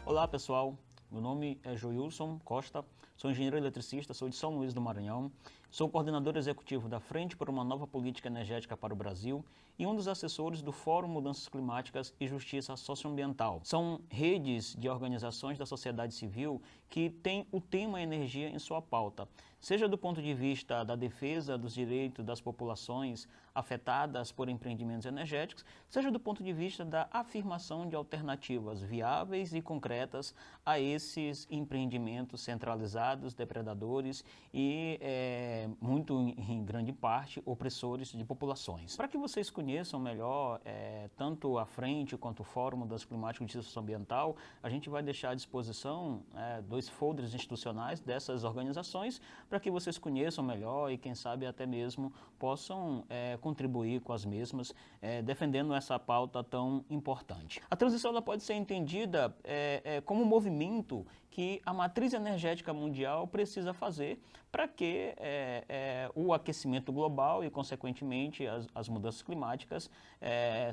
Olá pessoal, meu nome é Joilson Costa, sou engenheiro eletricista, sou de São Luís do Maranhão, sou coordenador executivo da Frente por uma Nova Política Energética para o Brasil e um dos assessores do Fórum Mudanças Climáticas e Justiça Socioambiental. São redes de organizações da sociedade civil que têm o tema energia em sua pauta, seja do ponto de vista da defesa dos direitos das populações afetadas por empreendimentos energéticos, seja do ponto de vista da afirmação de alternativas viáveis e concretas a esses empreendimentos centralizados, depredadores e, muito em grande parte, opressores de populações. Para que vocês conheçam melhor tanto a Frente quanto o Fórum Mudanças Climáticas e Justiça Socioambiental, a gente vai deixar à disposição dois folders institucionais dessas organizações para que vocês conheçam melhor e, quem sabe, até mesmo possam contribuir com as mesmas, defendendo essa pauta tão importante. A transição ela pode ser entendida como um movimento que a matriz energética mundial precisa fazer para que o aquecimento global e, consequentemente, as mudanças climáticas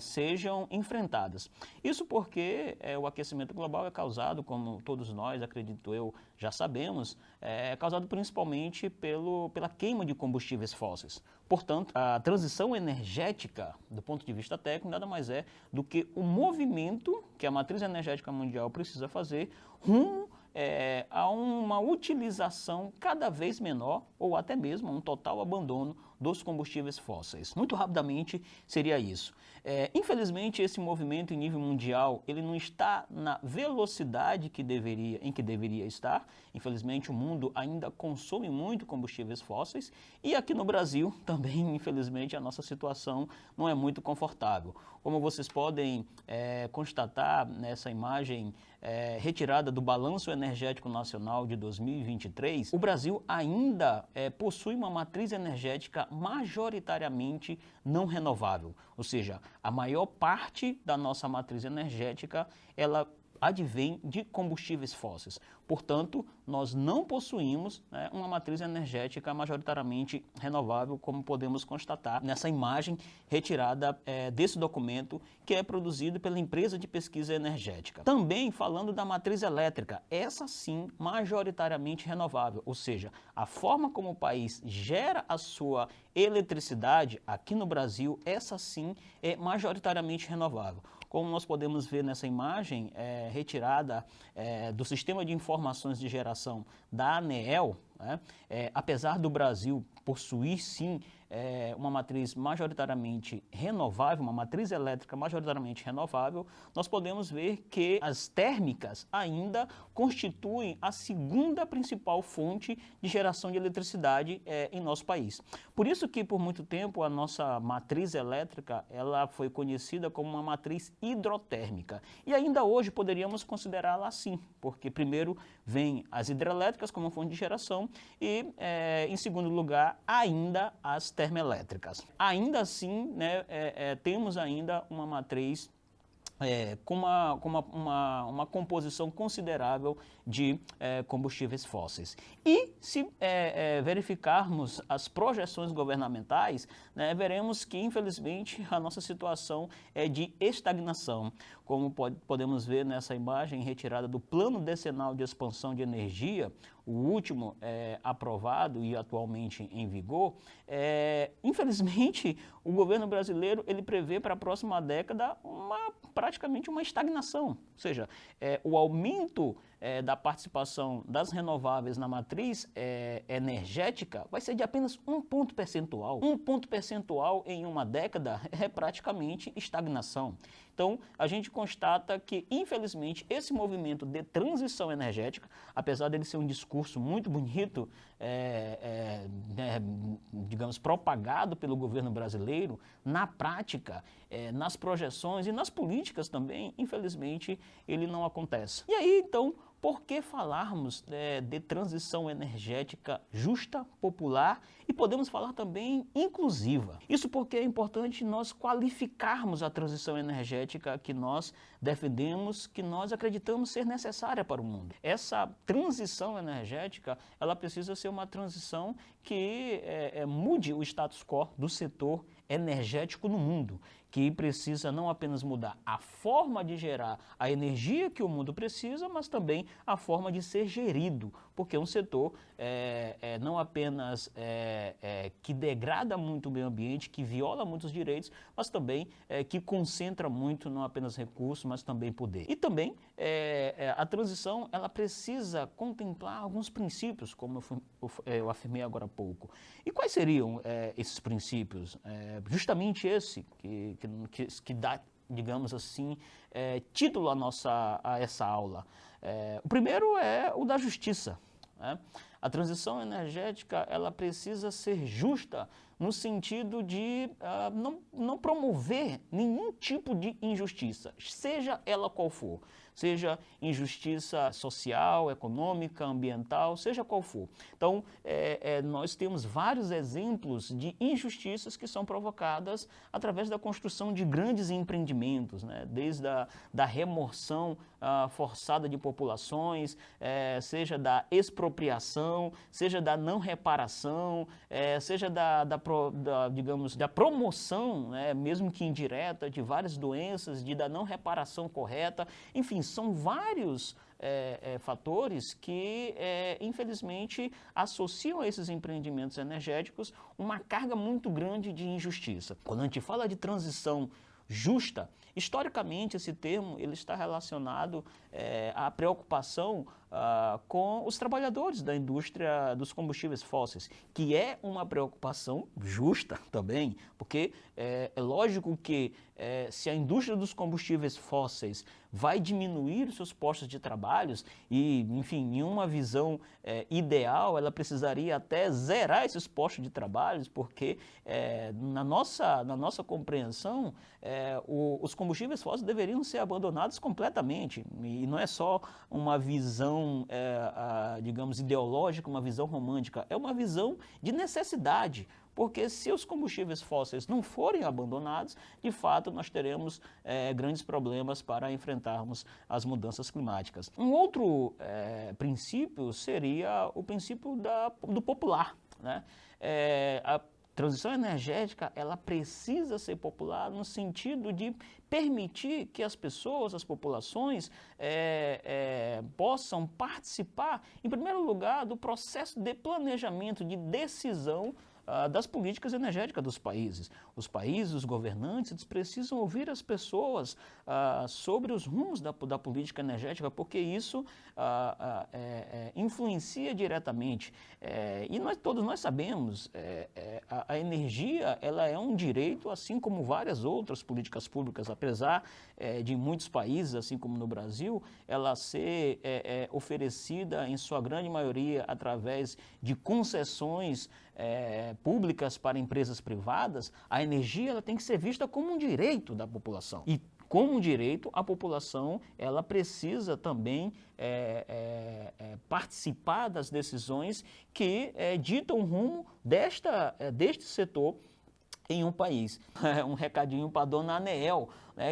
sejam enfrentadas. Isso porque o aquecimento global é causado, como todos nós, acredito eu, já sabemos, é causado principalmente pela queima de combustíveis fósseis. Portanto, a transição energética, do ponto de vista técnico, nada mais é do que o movimento que a matriz energética mundial precisa fazer rumo a uma utilização cada vez menor ou até mesmo um total abandono dos combustíveis fósseis. Muito rapidamente seria isso. Infelizmente, esse movimento em nível mundial ele não está na velocidade em que deveria estar. Infelizmente, o mundo ainda consome muito combustíveis fósseis e aqui no Brasil também, infelizmente, a nossa situação não é muito confortável. Como vocês podem constatar nessa imagem retirada do Balanço Energético Nacional de 2023, o Brasil ainda possui uma matriz energética majoritariamente não renovável, ou seja, a maior parte da nossa matriz energética ela advém de combustíveis fósseis. Portanto, nós não possuímos uma matriz energética majoritariamente renovável, como podemos constatar nessa imagem retirada desse documento que é produzido pela empresa de pesquisa energética. Também falando da matriz elétrica, essa sim majoritariamente renovável, ou seja, a forma como o país gera a sua eletricidade aqui no Brasil, essa sim é majoritariamente renovável. Como nós podemos ver nessa imagem retirada do Sistema de Informações de Geração da ANEEL, apesar do Brasil possuir sim uma matriz majoritariamente renovável, uma matriz elétrica majoritariamente renovável, nós podemos ver que as térmicas ainda constituem a segunda principal fonte de geração de eletricidade em nosso país. Por isso que por muito tempo a nossa matriz elétrica ela foi conhecida como uma matriz hidrotérmica e ainda hoje poderíamos considerá-la assim, porque primeiro vem as hidrelétricas como fonte de geração e em segundo lugar ainda as termoelétricas. Ainda assim, temos ainda uma matriz com uma composição considerável de combustíveis fósseis. E se verificarmos as projeções governamentais, veremos que, infelizmente, a nossa situação é de estagnação. Como podemos ver nessa imagem retirada do Plano Decenal de Expansão de Energia, o último aprovado e atualmente em vigor, infelizmente, o governo brasileiro ele prevê para a próxima década praticamente uma estagnação, ou seja, o aumento da participação das renováveis na matriz energética vai ser de apenas 1 ponto percentual. 1 ponto percentual em uma década é praticamente estagnação. Então, a gente constata que, infelizmente, esse movimento de transição energética, apesar dele ser um discurso muito bonito, digamos, propagado pelo governo brasileiro, na prática, nas projeções e nas políticas também, infelizmente, ele não acontece. E aí, então, por que falarmos de transição energética justa, popular e podemos falar também inclusiva? Isso porque é importante nós qualificarmos a transição energética que nós defendemos, que nós acreditamos ser necessária para o mundo. Essa transição energética, ela precisa ser uma transição que mude o status quo do setor energético no mundo, que precisa não apenas mudar a forma de gerar a energia que o mundo precisa, mas também a forma de ser gerido, porque é um setor não apenas que degrada muito o meio ambiente, que viola muitos direitos, mas também que concentra muito não apenas recursos, mas também poder. E também a transição ela precisa contemplar alguns princípios, como eu afirmei agora há pouco. E quais seriam esses princípios? Justamente esse que dá, digamos assim, título a essa aula. O primeiro é o da justiça. Né? A transição energética ela precisa ser justa no sentido de não promover nenhum tipo de injustiça, seja ela qual for. Seja injustiça social, econômica, ambiental, seja qual for. Então, nós temos vários exemplos de injustiças que são provocadas através da construção de grandes empreendimentos, né? Desde da remoção forçada de populações, seja da expropriação, seja da não reparação, seja digamos, da promoção, né, mesmo que indireta, de várias doenças, da não reparação correta, enfim, são vários fatores que, infelizmente, associam a esses empreendimentos energéticos uma carga muito grande de injustiça. Quando a gente fala de transição justa, historicamente esse termo ele está relacionado à preocupação com os trabalhadores da indústria dos combustíveis fósseis, que é uma preocupação justa também, porque é lógico que se a indústria dos combustíveis fósseis vai diminuir os seus postos de trabalho e, enfim, em uma visão ideal, ela precisaria até zerar esses postos de trabalho, porque na nossa compreensão, os combustíveis fósseis deveriam ser abandonados completamente. E não é só uma visão, digamos, ideológica, uma visão romântica, é uma visão de necessidade. Porque se os combustíveis fósseis não forem abandonados, de fato nós teremos grandes problemas para enfrentarmos as mudanças climáticas. Um outro princípio seria o princípio do popular, né? A transição energética ela precisa ser popular no sentido de permitir que as pessoas, as populações possam participar, em primeiro lugar, do processo de planejamento, de decisão das políticas energéticas dos países. Os países, os governantes, eles precisam ouvir as pessoas sobre os rumos da política energética, porque isso influencia diretamente. E todos nós sabemos, a energia ela é um direito, assim como várias outras políticas públicas, apesar de muitos países, assim como no Brasil, ela ser oferecida, em sua grande maioria, através de concessões públicas para empresas privadas, a energia ela tem que ser vista como um direito da população. E como um direito, a população ela precisa também participar das decisões que ditam o rumo deste setor em um país. Um recadinho para a dona Aneel,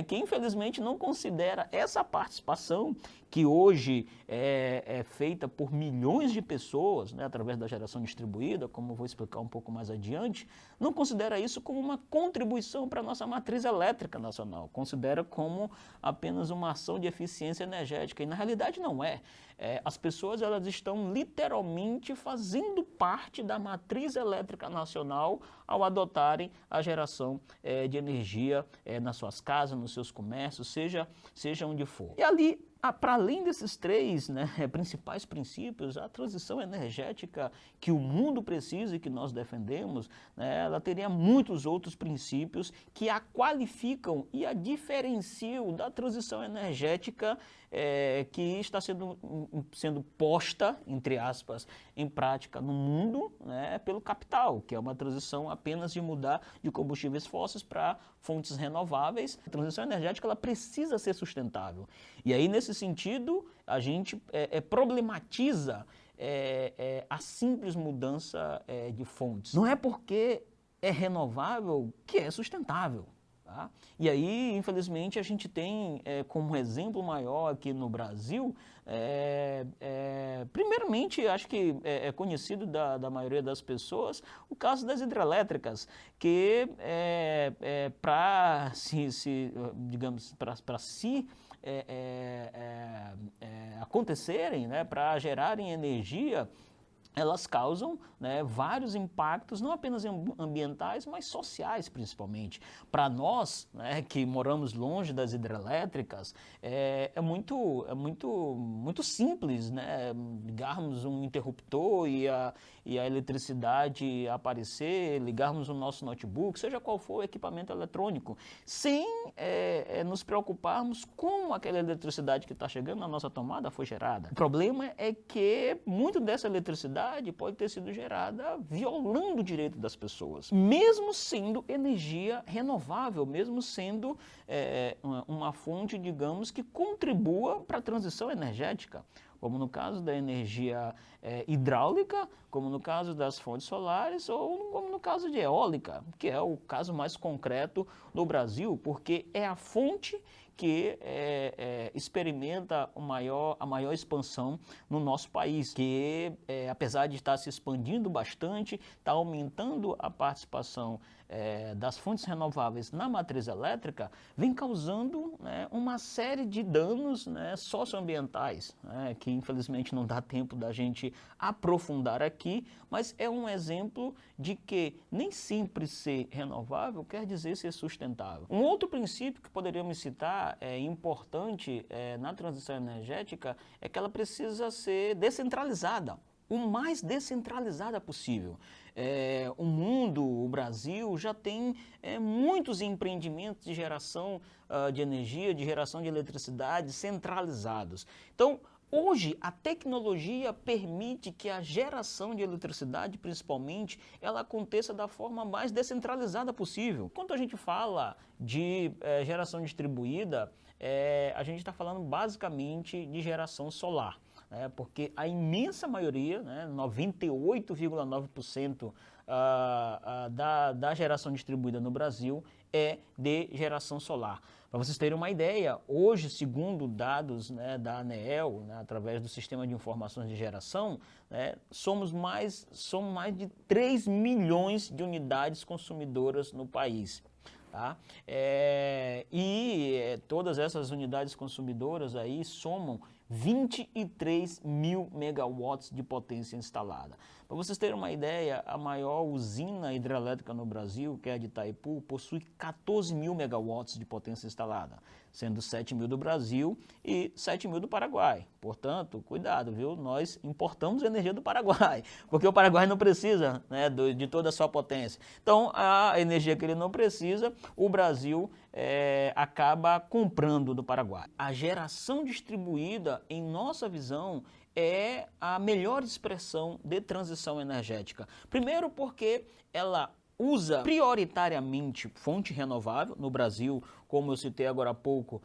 que infelizmente não considera essa participação que hoje é feita por milhões de pessoas, através da geração distribuída, como eu vou explicar um pouco mais adiante, não considera isso como uma contribuição para a nossa matriz elétrica nacional, considera como apenas uma ação de eficiência energética, e na realidade não é. As pessoas elas estão literalmente fazendo parte da matriz elétrica nacional ao adotarem a geração de energia nas suas casas, nos seus comércios, seja onde for. E ali, para além desses três principais princípios, a transição energética que o mundo precisa e que nós defendemos, ela teria muitos outros princípios que a qualificam e a diferenciam da transição energética que está sendo posta, entre aspas, em prática no mundo pelo capital, que é uma transição apenas de mudar de combustíveis fósseis para fontes renováveis. A transição energética ela precisa ser sustentável. E aí, nesse sentido, a gente problematiza a simples mudança de fontes. Não é porque é renovável que é sustentável. Tá? E aí, infelizmente, a gente tem como exemplo maior aqui no Brasil, primeiramente, acho que é conhecido da maioria das pessoas, o caso das hidrelétricas, que para digamos, para se acontecerem, né, para gerarem energia, elas causam, né, vários impactos, não apenas ambientais, mas sociais principalmente. Para nós, né, que moramos longe das hidrelétricas, é muito simples, né, ligarmos um interruptor e a eletricidade aparecer, ligarmos o nosso notebook, seja qual for o equipamento eletrônico, sem nos preocuparmos como aquela eletricidade que está chegando na nossa tomada foi gerada. O problema é que muito dessa eletricidade pode ter sido gerada violando o direito das pessoas, mesmo sendo energia renovável, mesmo sendo uma fonte, digamos, que contribua para a transição energética, como no caso da energia hidráulica, como no caso das fontes solares ou como no caso de eólica, que é o caso mais concreto no Brasil, porque é a fonte que experimenta a maior expansão no nosso país, que apesar de estar se expandindo bastante, está aumentando a participação das fontes renováveis na matriz elétrica, vem causando, né, uma série de danos, né, socioambientais, né, que infelizmente não dá tempo da gente aprofundar aqui, mas é um exemplo de que nem sempre ser renovável quer dizer ser sustentável. Um outro princípio que poderíamos citar, importante na transição energética, é que ela precisa ser descentralizada, o mais descentralizada possível. O mundo, o Brasil, já tem muitos empreendimentos de geração de energia, de geração de eletricidade centralizados. Então, hoje, a tecnologia permite que a geração de eletricidade, principalmente, ela aconteça da forma mais descentralizada possível. Quando a gente fala de geração distribuída, a gente está falando basicamente de geração solar. Porque a imensa maioria, né, 98,9% da geração distribuída no Brasil é de geração solar. Para vocês terem uma ideia, hoje, segundo dados, né, da ANEEL, né, através do Sistema de Informações de Geração, né, somos mais de 3 milhões de unidades consumidoras no país. Tá? Todas essas unidades consumidoras aí somam 23 mil megawatts de potência instalada. Para vocês terem uma ideia, a maior usina hidrelétrica no Brasil, que é a de Itaipu, possui 14 mil megawatts de potência instalada, sendo 7 mil do Brasil e 7 mil do Paraguai. Portanto, cuidado, viu? Nós importamos energia do Paraguai, porque o Paraguai não precisa, né, de toda a sua potência. Então, a energia que ele não precisa, o Brasil acaba comprando do Paraguai. A geração distribuída, em nossa visão, é a melhor expressão de transição energética. Primeiro porque ela usa prioritariamente fonte renovável. No Brasil, como eu citei agora há pouco,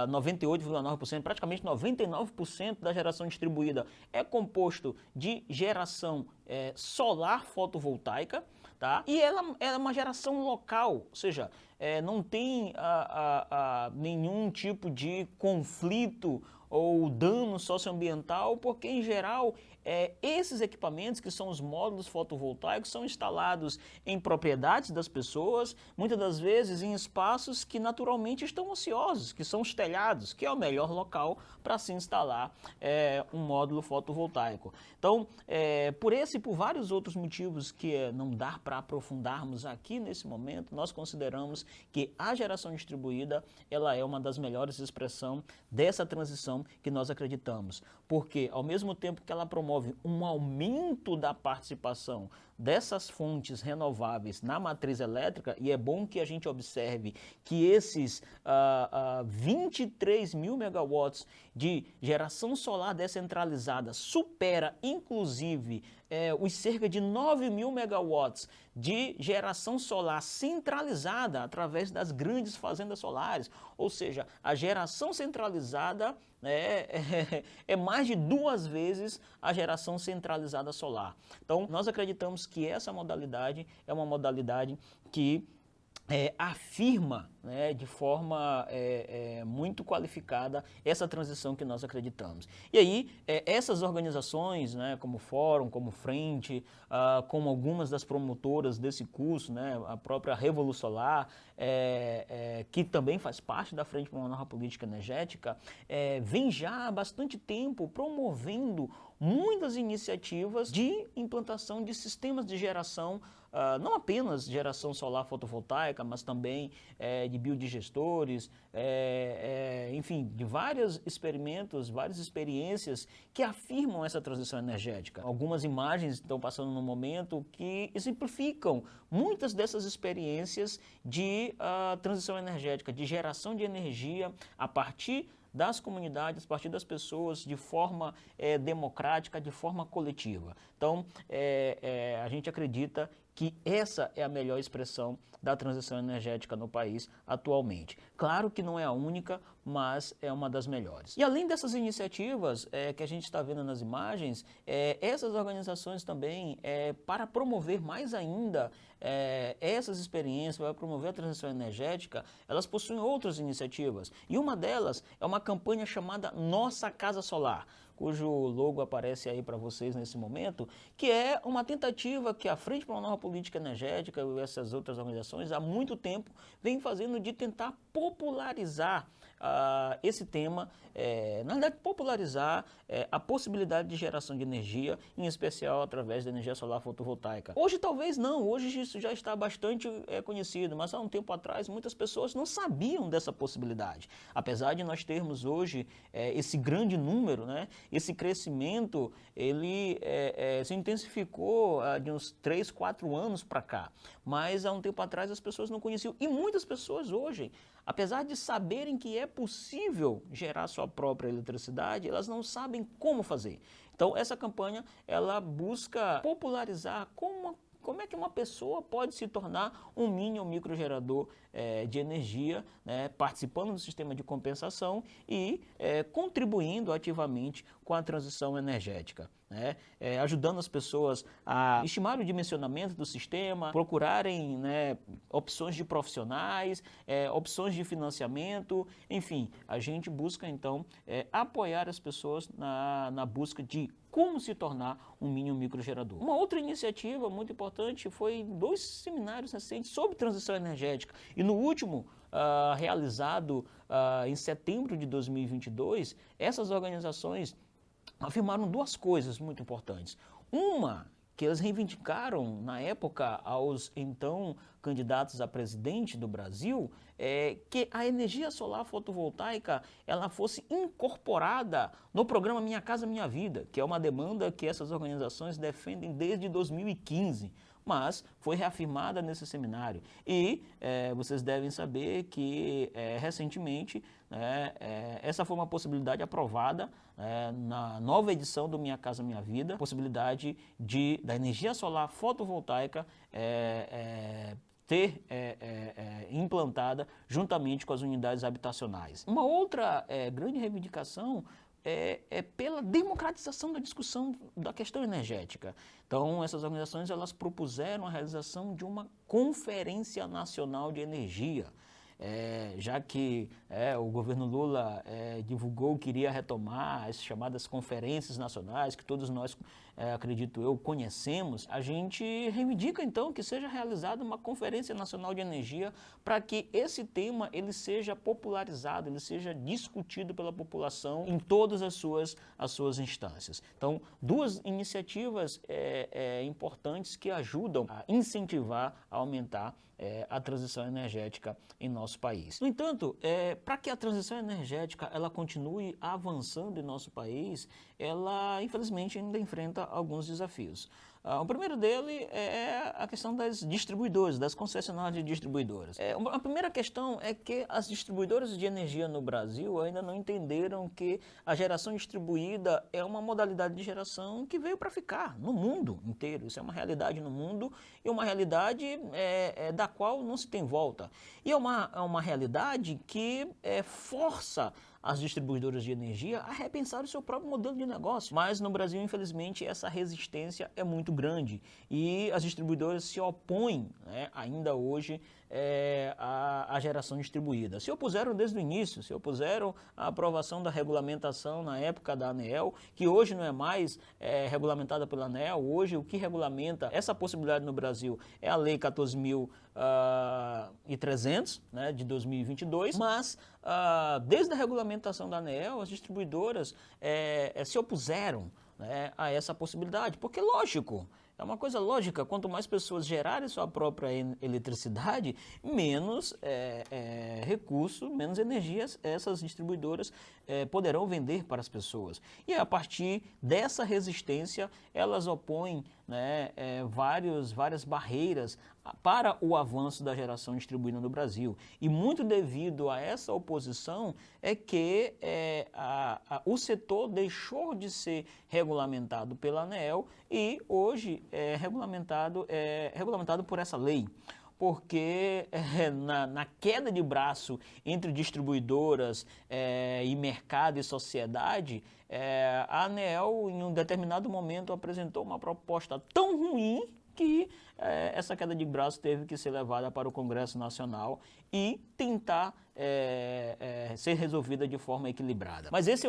98,9%, praticamente 99% da geração distribuída é composto de geração solar fotovoltaica, tá? E ela é uma geração local, ou seja, não tem nenhum tipo de conflito ou dano socioambiental, porque, em geral, esses equipamentos, que são os módulos fotovoltaicos, são instalados em propriedades das pessoas, muitas das vezes em espaços que naturalmente estão ociosos, que são os telhados, que é o melhor local para se instalar um módulo fotovoltaico. Então, por esse e por vários outros motivos que não dá para aprofundarmos aqui nesse momento, nós consideramos que a geração distribuída ela é uma das melhores expressões dessa transição que nós acreditamos, porque ao mesmo tempo que ela promove um aumento da participação dessas fontes renováveis na matriz elétrica, e é bom que a gente observe que esses 23 mil megawatts de geração solar descentralizada supera, inclusive, os cerca de 9 mil megawatts de geração solar centralizada através das grandes fazendas solares, ou seja, a geração centralizada é mais de 2 vezes a geração centralizada solar. Então, nós acreditamos que essa modalidade é uma modalidade que afirma, né, de forma muito qualificada essa transição que nós acreditamos. E aí, essas organizações, né, como o Fórum, como Frente, como algumas das promotoras desse curso, né, a própria Revolução Solar, que também faz parte da Frente para uma Nova Política Energética, vem já há bastante tempo promovendo muitas iniciativas de implantação de sistemas de geração, não apenas geração solar fotovoltaica, mas também de biodigestores, enfim, de vários experimentos, várias experiências que afirmam essa transição energética. Algumas imagens estão passando no momento que exemplificam muitas dessas experiências de transição energética, de geração de energia a partir das comunidades, a partir das pessoas, de forma democrática, de forma coletiva. Então, a gente acredita que essa é a melhor expressão da transição energética no país atualmente. Claro que não é a única, mas é uma das melhores. E além dessas iniciativas que a gente está vendo nas imagens, essas organizações também, para promover mais ainda essas experiências, para promover a transição energética, elas possuem outras iniciativas. E uma delas é uma campanha chamada Nossa Casa Solar, cujo logo aparece aí para vocês nesse momento, que é uma tentativa que a Frente para uma Nova Política Energética e essas outras organizações há muito tempo vem fazendo de tentar popularizar esse tema, na verdade popularizar a possibilidade de geração de energia, em especial através da energia solar fotovoltaica. Hoje talvez não, hoje isso já está bastante conhecido, mas há um tempo atrás muitas pessoas não sabiam dessa possibilidade. Apesar de nós termos hoje esse grande número, né, esse crescimento, ele se intensificou de uns 3, 4 anos para cá, mas há um tempo atrás as pessoas não conheciam, e muitas pessoas hoje, apesar de saberem que é possível gerar sua própria eletricidade, elas não sabem como fazer. Então essa campanha, ela busca popularizar como é que uma pessoa pode se tornar um mini ou microgerador de energia, né, participando do sistema de compensação e contribuindo ativamente com a transição energética, né, ajudando as pessoas a estimar o dimensionamento do sistema, procurarem, né, opções de profissionais, opções de financiamento, enfim, a gente busca então apoiar as pessoas na busca de como se tornar um mini ou microgerador. Uma outra iniciativa muito importante foi 2 seminários recentes sobre transição energética. E no último, realizado em setembro de 2022, essas organizações afirmaram 2 coisas muito importantes. Uma, que eles reivindicaram na época aos então candidatos a presidente do Brasil, que a energia solar fotovoltaica ela fosse incorporada no programa Minha Casa Minha Vida, que é uma demanda que essas organizações defendem desde 2015. Mas foi reafirmada nesse seminário. E vocês devem saber que recentemente essa foi uma possibilidade aprovada na nova edição do Minha Casa Minha Vida, possibilidade da energia solar fotovoltaica ter implantada juntamente com as unidades habitacionais. Uma outra grande reivindicação pela democratização da discussão da questão energética. Então, essas organizações elas propuseram a realização de uma Conferência Nacional de Energia, já que o governo Lula divulgou que iria retomar as chamadas conferências nacionais, que todos nós, acredito eu, conhecemos, a gente reivindica então que seja realizada uma Conferência Nacional de Energia para que esse tema ele seja popularizado, ele seja discutido pela população em todas as suas instâncias. Então, 2 iniciativas importantes que ajudam a incentivar, a aumentar a transição energética em nosso país. No entanto, para que a transição energética ela continue avançando em nosso país, ela infelizmente ainda enfrenta alguns desafios. O primeiro dele é a questão das distribuidoras, das concessionárias de distribuidoras. A primeira questão é que as distribuidoras de energia no Brasil ainda não entenderam que a geração distribuída é uma modalidade de geração que veio para ficar no mundo inteiro. Isso é uma realidade no mundo e uma realidade da qual não se tem volta. E é uma realidade que força as distribuidoras de energia a repensar o seu próprio modelo de negócio. Mas no Brasil, infelizmente, essa resistência é muito muito grande e as distribuidoras se opõem, né, ainda hoje à geração distribuída. Se opuseram desde o início, se opuseram à aprovação da regulamentação na época da ANEEL, que hoje não é mais regulamentada pela ANEEL. Hoje o que regulamenta essa possibilidade no Brasil é a Lei 14.300, né, de 2022, mas desde a regulamentação da ANEEL, as distribuidoras se opuseram, né, a essa possibilidade, porque lógico, é uma coisa lógica, quanto mais pessoas gerarem sua própria eletricidade, menos recurso, menos energias essas distribuidoras poderão vender para as pessoas. E a partir dessa resistência, elas opõem, né, várias barreiras para o avanço da geração distribuída no Brasil. E muito devido a essa oposição é que o setor deixou de ser regulamentado pela ANEEL e hoje é regulamentado por essa lei. Porque na queda de braço entre distribuidoras e mercado e sociedade, a ANEEL em um determinado momento apresentou uma proposta tão ruim que essa queda de braço teve que ser levada para o Congresso Nacional e tentar ser resolvida de forma equilibrada. Mas esse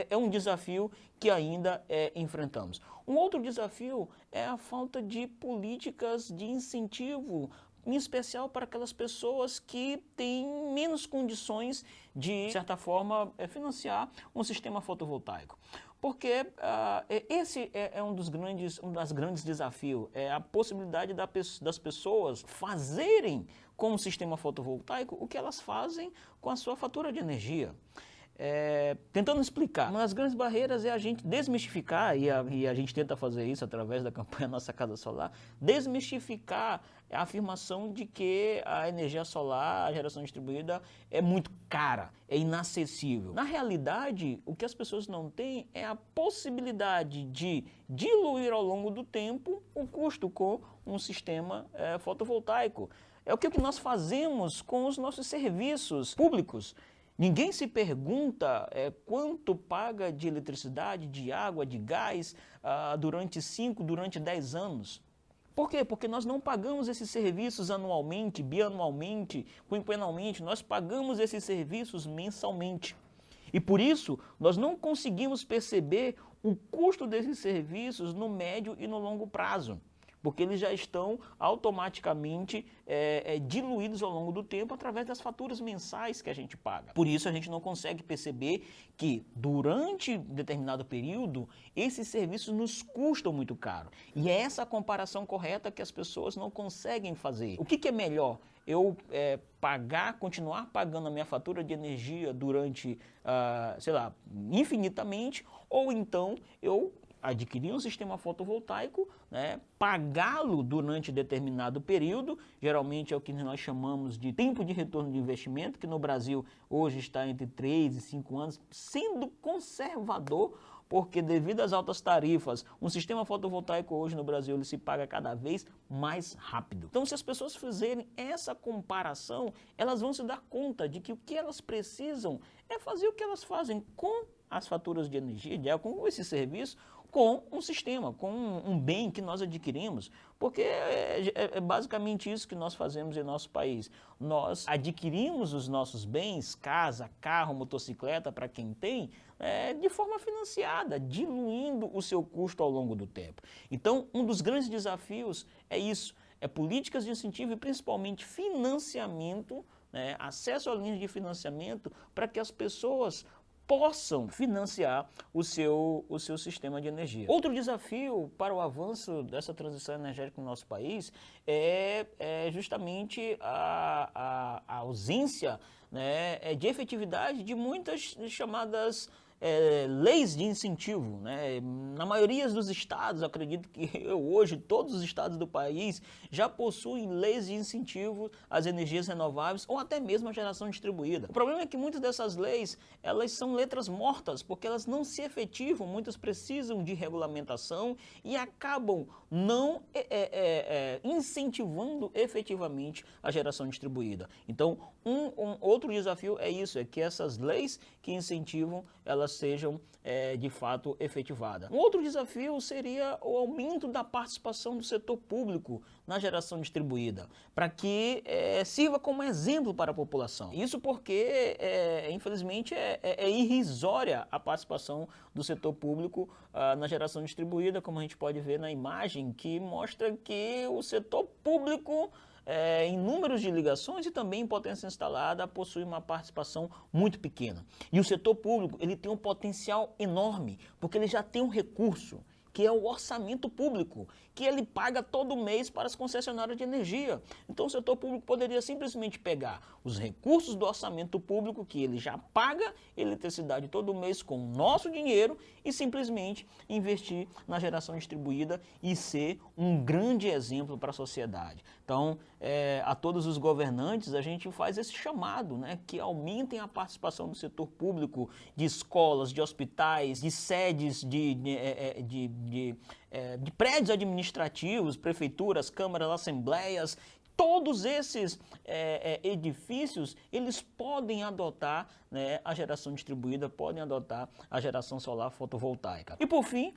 é um desafio que ainda enfrentamos. Um outro desafio é a falta de políticas de incentivo, em especial para aquelas pessoas que têm menos condições de certa forma, financiar um sistema fotovoltaico. Porque esse é um dos grandes desafios, é a possibilidade das pessoas fazerem com o sistema fotovoltaico o que elas fazem com a sua fatura de energia. Tentando explicar, uma das grandes barreiras é a gente desmistificar, e a gente tenta fazer isso através da campanha Nossa Casa Solar, desmistificar a afirmação de que a energia solar, a geração distribuída, é muito cara, é inacessível. Na realidade, o que as pessoas não têm é a possibilidade de diluir ao longo do tempo o custo com um sistema fotovoltaico. É o que nós fazemos com os nossos serviços públicos. Ninguém se pergunta quanto paga de eletricidade, de água, de gás durante 5, durante 10 anos. Por quê? Porque nós não pagamos esses serviços anualmente, bianualmente, quinquenalmente, nós pagamos esses serviços mensalmente. E por isso, nós não conseguimos perceber o custo desses serviços no médio e no longo prazo, porque eles já estão automaticamente diluídos ao longo do tempo através das faturas mensais que a gente paga. Por isso a gente não consegue perceber que durante determinado período esses serviços nos custam muito caro. E é essa a comparação correta que as pessoas não conseguem fazer. O que é melhor? Eu continuar pagando a minha fatura de energia durante, sei lá, infinitamente, ou então eu adquirir um sistema fotovoltaico, né, pagá-lo durante determinado período, geralmente é o que nós chamamos de tempo de retorno de investimento, que no Brasil hoje está entre 3 e 5 anos, sendo conservador, porque devido às altas tarifas, um sistema fotovoltaico hoje no Brasil ele se paga cada vez mais rápido. Então, se as pessoas fizerem essa comparação, elas vão se dar conta de que o que elas precisam é fazer o que elas fazem com as faturas de energia, com esse serviço, com um sistema, com um bem que nós adquirimos, porque é basicamente isso que nós fazemos em nosso país. Nós adquirimos os nossos bens, casa, carro, motocicleta, para quem tem, de forma financiada, diluindo o seu custo ao longo do tempo. Então, um dos grandes desafios é isso, é políticas de incentivo e principalmente financiamento, né, acesso a linhas de financiamento para que as pessoas possam financiar o seu sistema de energia. Outro desafio para o avanço dessa transição energética no nosso país é justamente a ausência, né, de efetividade de muitas chamadas leis de incentivo, né? Na maioria dos estados, acredito que hoje todos os estados do país já possuem leis de incentivo às energias renováveis ou até mesmo à geração distribuída. O problema é que muitas dessas leis, elas são letras mortas, porque elas não se efetivam, muitas precisam de regulamentação e acabam não incentivando efetivamente a geração distribuída. Então, Outro desafio é isso, é que essas leis que incentivam, elas sejam de fato efetivadas. Um outro desafio seria o aumento da participação do setor público na geração distribuída, para que sirva como exemplo para a população. Isso porque, infelizmente, é irrisória a participação do setor público na geração distribuída, como a gente pode ver na imagem, que mostra que o setor público, em números de ligações e também em potência instalada, possui uma participação muito pequena. E o setor público, ele tem um potencial enorme, porque ele já tem um recurso, que é o orçamento público, que ele paga todo mês para as concessionárias de energia. Então o setor público poderia simplesmente pegar os recursos do orçamento público, que ele já paga eletricidade todo mês com o nosso dinheiro, e simplesmente investir na geração distribuída e ser um grande exemplo para a sociedade. Então, a todos os governantes, a gente faz esse chamado, né, que aumentem a participação do setor público, de escolas, de hospitais, de sedes, de prédios administrativos, prefeituras, câmaras, assembleias. Todos esses edifícios, eles podem adotar, né, a geração distribuída, podem adotar a geração solar fotovoltaica. E por fim,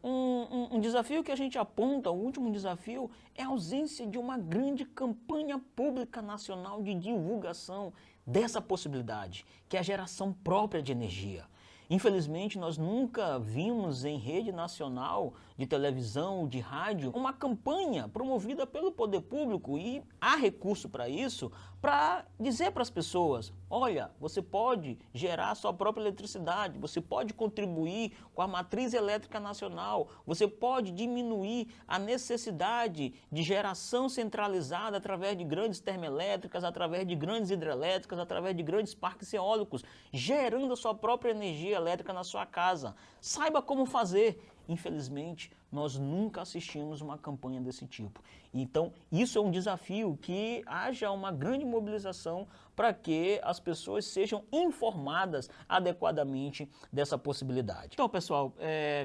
um desafio que a gente aponta, o último desafio, é a ausência de uma grande campanha pública nacional de divulgação dessa possibilidade, que é a geração própria de energia. Infelizmente, nós nunca vimos em rede nacional de televisão, de rádio, uma campanha promovida pelo poder público, e há recurso para isso, para dizer para as pessoas: olha, você pode gerar a sua própria eletricidade, você pode contribuir com a matriz elétrica nacional, você pode diminuir a necessidade de geração centralizada através de grandes termoelétricas, através de grandes hidrelétricas, através de grandes parques eólicos, gerando a sua própria energia elétrica na sua casa. Saiba como fazer. Infelizmente, nós nunca assistimos uma campanha desse tipo. Então, isso é um desafio, que haja uma grande mobilização para que as pessoas sejam informadas adequadamente dessa possibilidade. Então, pessoal,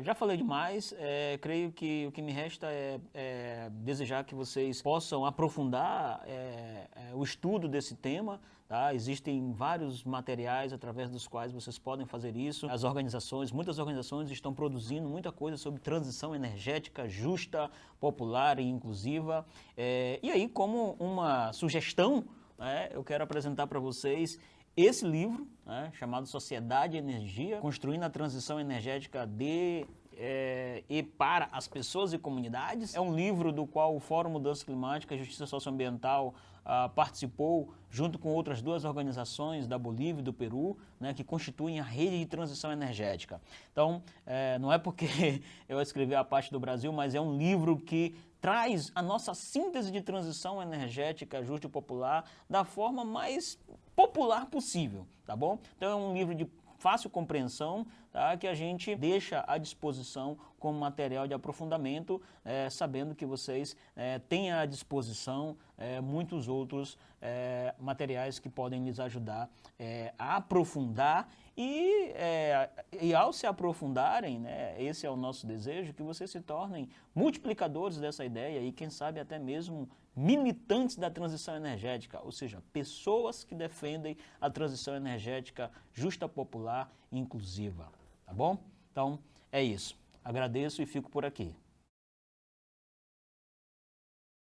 já falei demais. Creio que o que me resta é desejar que vocês possam aprofundar o estudo desse tema. Tá? Existem vários materiais através dos quais vocês podem fazer isso. Muitas organizações estão produzindo muita coisa sobre transição energética justa, popular e inclusiva. E aí, como uma sugestão, eu quero apresentar para vocês esse livro, chamado Sociedade e Energia, construindo a transição energética e para as pessoas e comunidades. É um livro do qual o Fórum Mudança Climática e Justiça Socioambiental participou, junto com outras duas organizações da Bolívia e do Peru, né, que constituem a rede de transição energética. Então, não é porque eu escrevi a parte do Brasil, mas é um livro que traz a nossa síntese de transição energética justa e popular da forma mais popular possível, tá bom? Então é um livro de fácil compreensão, tá, que a gente deixa à disposição como material de aprofundamento, sabendo que vocês têm à disposição muitos outros materiais que podem lhes ajudar a aprofundar e ao se aprofundarem, né, esse é o nosso desejo, que vocês se tornem multiplicadores dessa ideia e, quem sabe, até mesmo militantes da transição energética, ou seja, pessoas que defendem a transição energética justa, popular e inclusiva, tá bom? Então, é isso. Agradeço e fico por aqui.